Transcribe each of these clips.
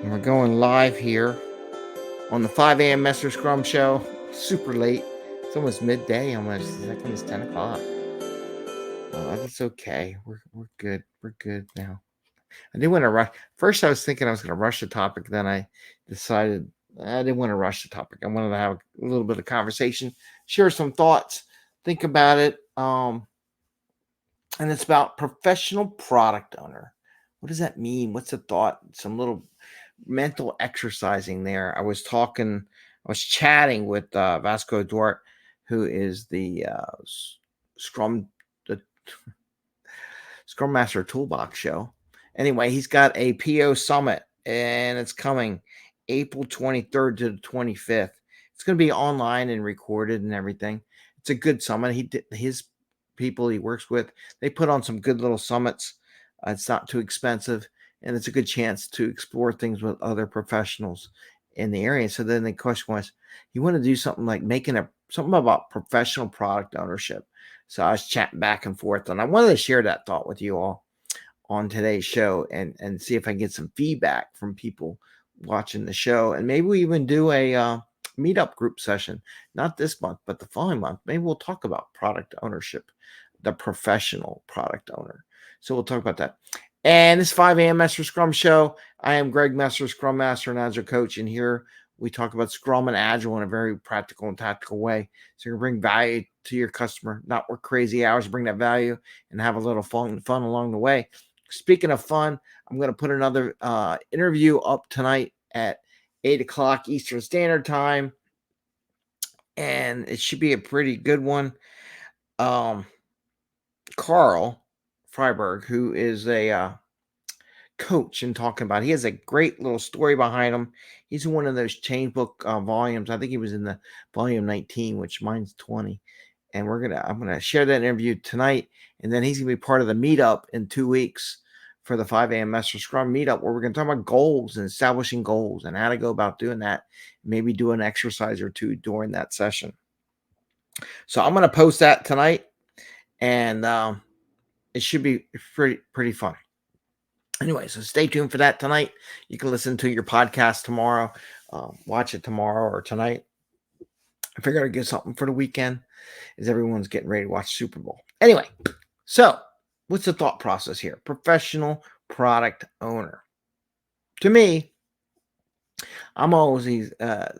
And we're going live here on the 5 a.m. Mester Scrum show. Super late. It's almost midday. Almost. It's almost 10 o'clock. That's okay. We're good. We're good now. I didn't want to rush. First, I was thinking I was going to rush the topic. Then I decided I didn't want to rush the topic. I wanted to have a little bit of conversation, share some thoughts, think about it. And it's about professional product owner. What does that mean? What's the thought? Some little mental exercising there. I was chatting with Vasco Duarte, who is the Scrum the Scrum Master Toolbox show. Anyway, he's got a PO summit, and it's coming April 23rd to the 25th. It's going to be online and recorded and everything. It's a good summit. His people he works with, they put on some good little summits. It's not too expensive, and it's a good chance to explore things with other professionals in the area. So then the question was, you want to do something like something about professional product ownership. So I was chatting back and forth, and I wanted to share that thought with you all on today's show and see if I can get some feedback from people watching the show. And maybe we even do a meetup group session, not this month, but the following month. Maybe we'll talk about product ownership, the professional product owner. So we'll talk about that. And this 5 a.m. Mester Scrum show. I am Greg Mester, Scrum Master and Agile Coach. And here we talk about Scrum and Agile in a very practical and tactical way. So you're going to bring value to your customer, not work crazy hours, bring that value and have a little fun along the way. Speaking of fun, I'm going to put another interview up tonight at 8 o'clock Eastern Standard Time. And it should be a pretty good one. Carl Freiberg, who is a coach, and talking about, he has a great little story behind him. He's in one of those change book volumes. I think he was in the volume 19, which mine's 20. And I'm gonna share that interview tonight, and then he's gonna be part of the meetup in 2 weeks for the 5 a.m. Mester Scrum meetup, where we're gonna talk about goals and establishing goals and how to go about doing that. Maybe do an exercise or two during that session. So I'm gonna post that tonight, and it should be pretty fun. Anyway, so stay tuned for that tonight. You can listen to your podcast tomorrow, watch it tomorrow or tonight. I figured I'd get something for the weekend as everyone's getting ready to watch Super Bowl. Anyway, so what's the thought process here? Professional product owner. To me, I'm always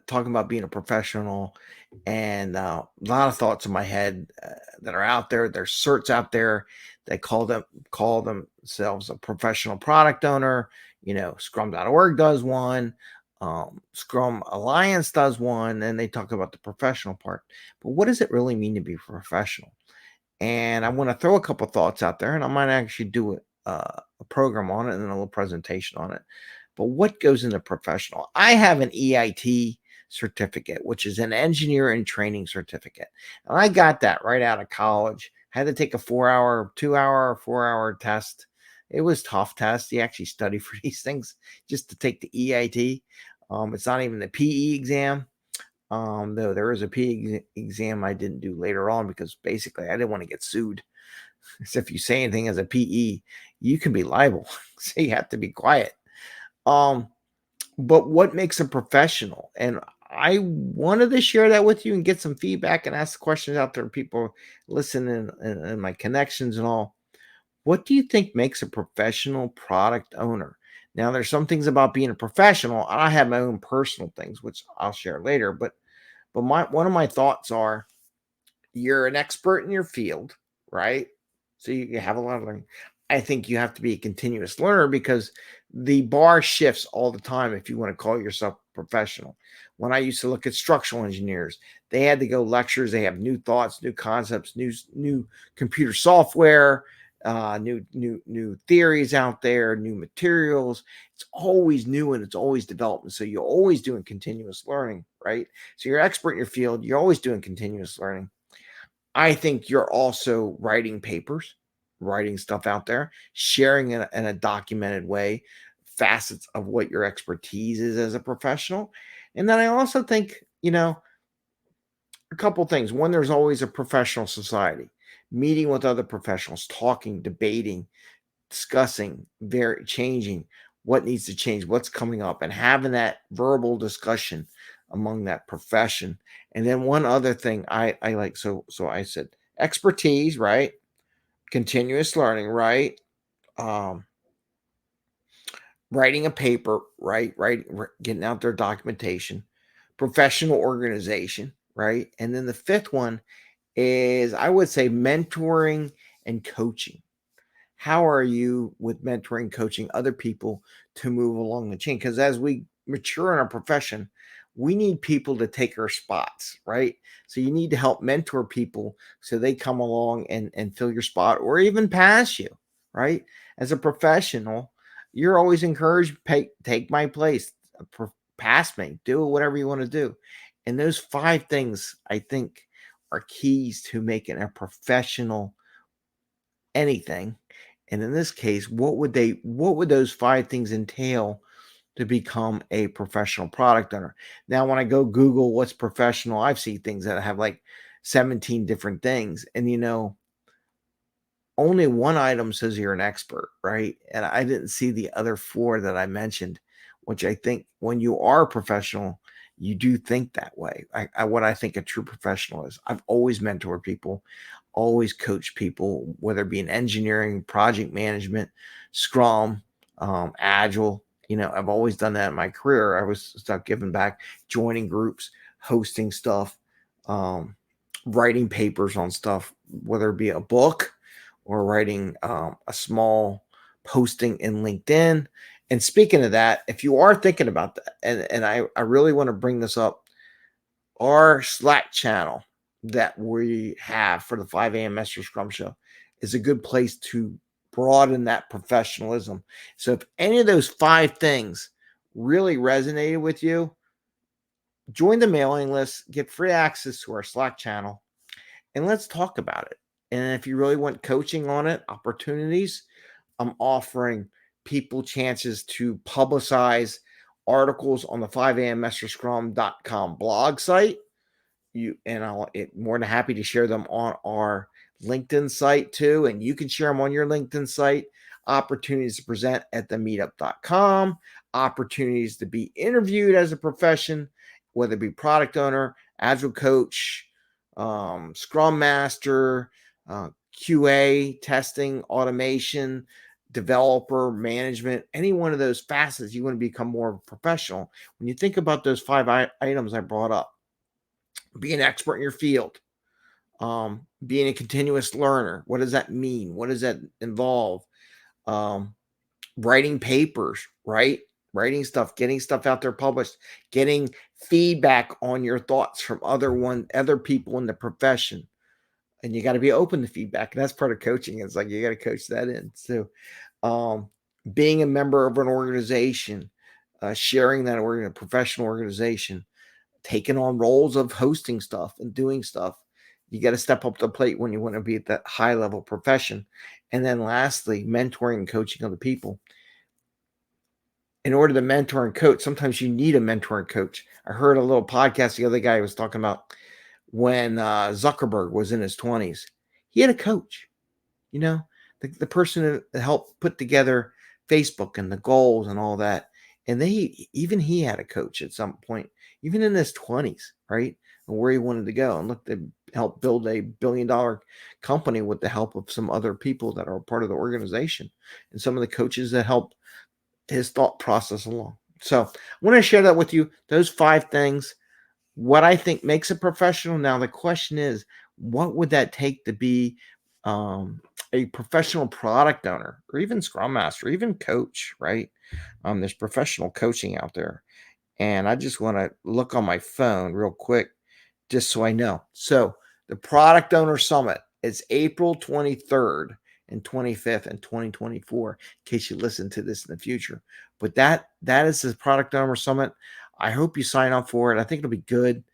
talking about being a professional, and a lot of thoughts in my head that are out there. There's certs out there that call themselves a professional product owner. Scrum.org does one. Scrum Alliance does one, and they talk about the professional part. But what does it really mean to be professional? And I want to throw a couple thoughts out there, and I might actually do a program on it and a little presentation on it. But what goes into professional? I have an EIT certificate, which is an engineer and training certificate. And I got that right out of college. Had to take a 4-hour, 2-hour, 4-hour test. It was a tough test. You actually study for these things just to take the EIT. It's not even the PE exam. Though there is a PE exam I didn't do later on because basically I didn't want to get sued. So if you say anything as a PE, you can be liable. So you have to be quiet. But what makes a professional? And I wanted to share that with you and get some feedback and ask questions out there. People listening and my connections and all. What do you think makes a professional product owner? Now, there's some things about being a professional. I have my own personal things, which I'll share later. But one of my thoughts are, you're an expert in your field, right? So you have a lot of learning. I think you have to be a continuous learner because the bar shifts all the time if you want to call yourself professional. When I used to look at structural engineers, they had to go lectures. They have new thoughts, new concepts, new computer software, new theories out there, new materials. It's always new and it's always development. So you're always doing continuous learning, right? So you're an expert in your field. You're always doing continuous learning. I think you're also writing papers, writing stuff out there, sharing in a documented way, facets of what your expertise is as a professional. And then I also think, a couple things. One, there's always a professional society, meeting with other professionals, talking, debating, discussing, changing. what needs to change, what's coming up, and having that verbal discussion among that profession. And then one other thing I like, so I said expertise, right? Continuous learning, right? Um, writing a paper, right? Getting out their documentation, professional organization, right? And then the fifth one is, I would say, mentoring and coaching. How are you with mentoring, coaching other people to move along the chain? Because as we mature in our profession, we need people to take our spots, right? So you need to help mentor people so they come along and fill your spot or even pass you, right? As a professional, you're always encouraged, take my place, pass me, do whatever you want to do. And those five things, I think, are keys to making a professional anything. And in this case, what would those five things entail to become a professional product owner? Now, when I go Google what's professional, I've seen things that have like 17 different things. And only one item says you're an expert, right? And I didn't see the other four that I mentioned, which I think when you are a professional, you do think that way. What I think a true professional is. I've always mentored people, always coached people, whether it be in engineering, project management, Scrum, Agile. I've always done that in my career. I was stuck giving back, joining groups, hosting stuff, um, writing papers on stuff, whether it be a book or writing a small posting in LinkedIn. And speaking of that, if you are thinking about that, and I really want to bring this up, our Slack channel that we have for the 5 a.m. Mester Scrum Show is a good place to broaden that professionalism. So if any of those five things really resonated with you, join the mailing list, get free access to our Slack channel, and let's talk about it. And if you really want coaching on it, opportunities, I'm offering people chances to publicize articles on the 5ammasterscrum.com blog site. I'll more than happy to share them on our LinkedIn site too. And you can share them on your LinkedIn site. Opportunities to present at the meetup.com, opportunities to be interviewed as a profession, whether it be product owner, agile coach, scrum master, QA, testing, automation, developer, management, any one of those facets you want to become more professional. When you think about those five items I brought up, be an expert in your field, being a continuous learner. What does that mean? What does that involve? Um, writing papers, right? Writing stuff, getting stuff out there published, getting feedback on your thoughts from other people in the profession. And you got to be open to feedback. And that's part of coaching. It's like you got to coach that in. So um, being a member of an organization, sharing that a professional organization, taking on roles of hosting stuff and doing stuff. You got to step up to the plate when you want to be at that high level profession. And then lastly, mentoring and coaching other people. In order to mentor and coach, sometimes you need a mentor and coach. I heard a little podcast the other guy was talking about when Zuckerberg was in his 20s. He had a coach, you know, the person that helped put together Facebook and the goals and all that. And he had a coach at some point, even in his 20s, right? And where he wanted to go. And look, they helped build a $1 billion company with the help of some other people that are part of the organization and some of the coaches that helped his thought process along. So I want to share that with you. Those five things, what I think makes a professional. Now, the question is, what would that take to be a professional product owner or even scrum master, or even coach, right? There's professional coaching out there. And I just want to look on my phone real quick, just so I know. So the Product Owner Summit is April 23rd and 25th in 2024, in case you listen to this in the future. But that is the Product Owner Summit. I hope you sign up for it. I think it'll be good.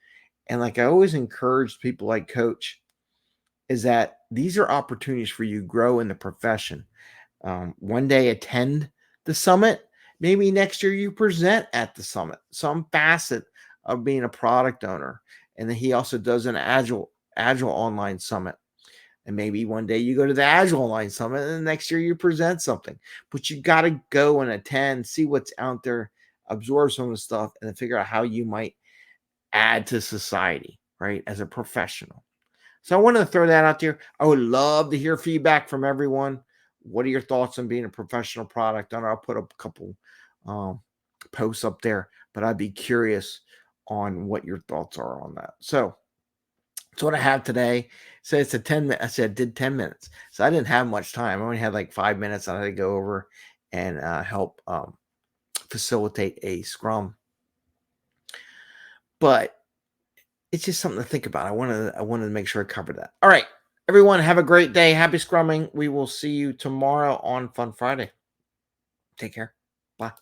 And like I always encourage people like coach, is that these are opportunities for you to grow in the profession. One day attend the summit. Maybe next year you present at the summit, some facet of being a product owner. And then he also does an agile online summit. And maybe one day you go to the Agile Online Summit and the next year you present something. But you got to go and attend, see what's out there, absorb some of the stuff, and then figure out how you might add to society, right, as a professional. So I wanted to throw that out there. I would love to hear feedback from everyone. What are your thoughts on being a professional product owner? I'll put up a couple posts up there, but I'd be curious on what your thoughts are on that. So that's what I have today. So it's a 10 minute. I said did 10 minutes. So I didn't have much time. I only had like 5 minutes. I had to go over and help facilitate a scrum. But it's just something to think about. I wanted to make sure I covered that. All right, everyone, have a great day. Happy scrumming. We will see you tomorrow on Fun Friday. Take care. Bye.